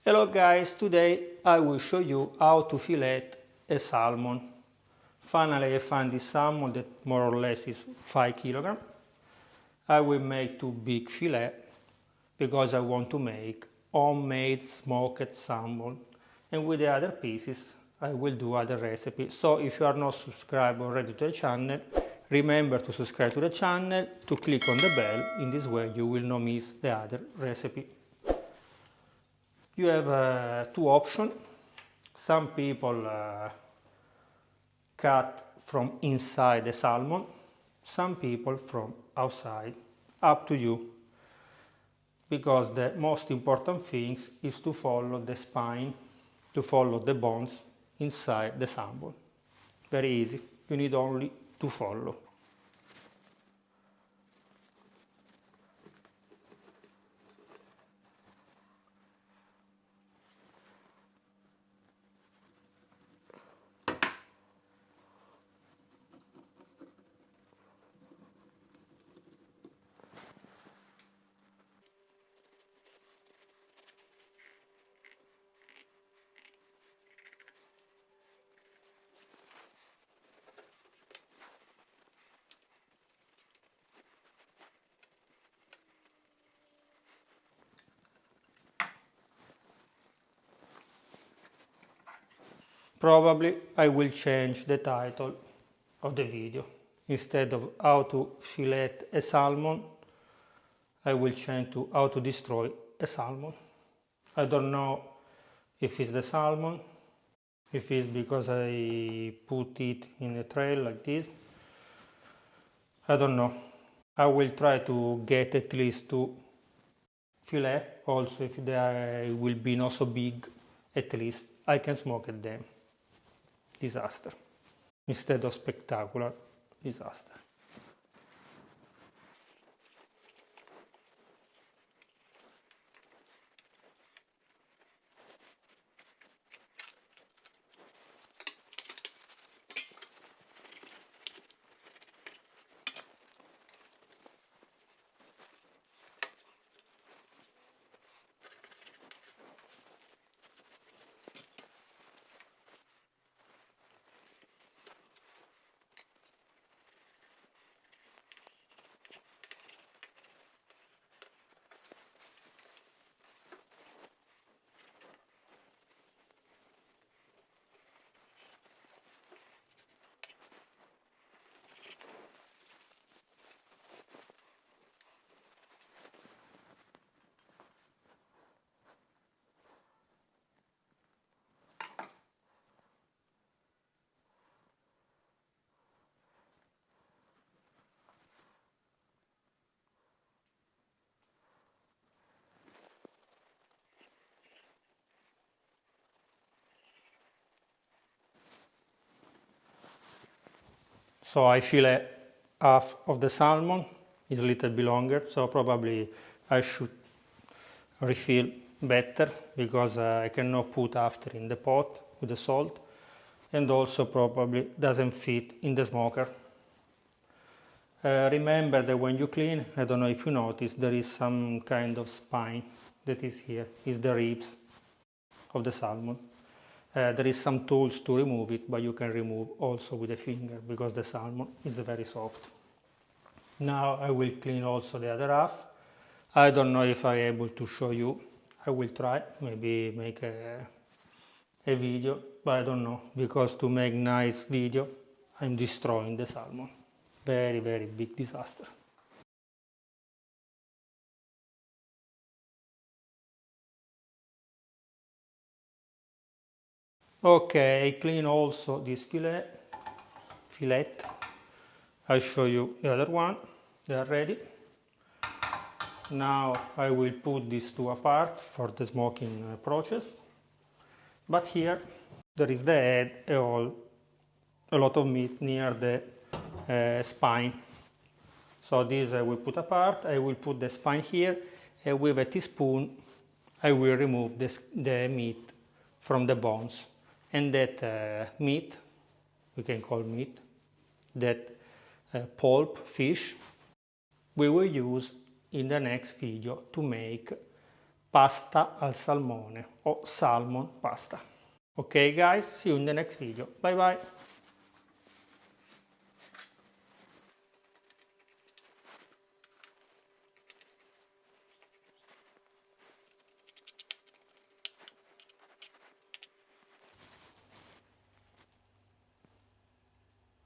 Hello guys, today I will show you how to fillet a salmon. Finally I found this salmon that more or less is 5 kilograms. I will make 2 big fillets because I want to make homemade smoked salmon, and with the other pieces I will do other recipes. So if you are not subscribed already to the channel, remember to subscribe to the channel, to click on the bell. In this way you will not miss the other recipe. You have 2 options. Some people cut from inside the salmon, some people from outside. Up to you, because the most important thing is to follow the spine, to follow the bones inside the salmon. Very easy, you need only to follow. Probably I will change the title of the video. Instead of how to fillet a salmon, I will change to how to destroy a salmon. I don't know if it's the salmon, if it's because I put it in a tray like this. I don't know. I will try to get at least 2 fillet. Also, if they will be not so big, at least I can smoke them. Disaster instead of spectacular disaster. So I fillet half of the salmon, is a little bit longer, so probably I should refill better because I cannot put after in the pot with the salt, and also probably doesn't fit in the smoker. Remember that when you clean, I don't know if you notice, there is some kind of spine that is here, is the ribs of the salmon. There is some tools to remove it, but you can remove also with a finger because the salmon is very soft. Now I will clean also the other half. I don't know if I'm able to show you. I will try, maybe make a video, but I don't know, because to make nice video I'm destroying the salmon. Very, very big disaster. Okay, I clean also this fillet. I show you the other one. They are ready. Now I will put these 2 apart for the smoking process. But here there is the head and a lot of meat near the spine. So this I will put apart. I will put the spine here, and with a teaspoon I will remove the meat from the bones. And that meat, we can call meat, that pulp fish, we will use in the next video to make pasta al salmone o salmon pasta. Okay guys, see you in the next video. Bye bye.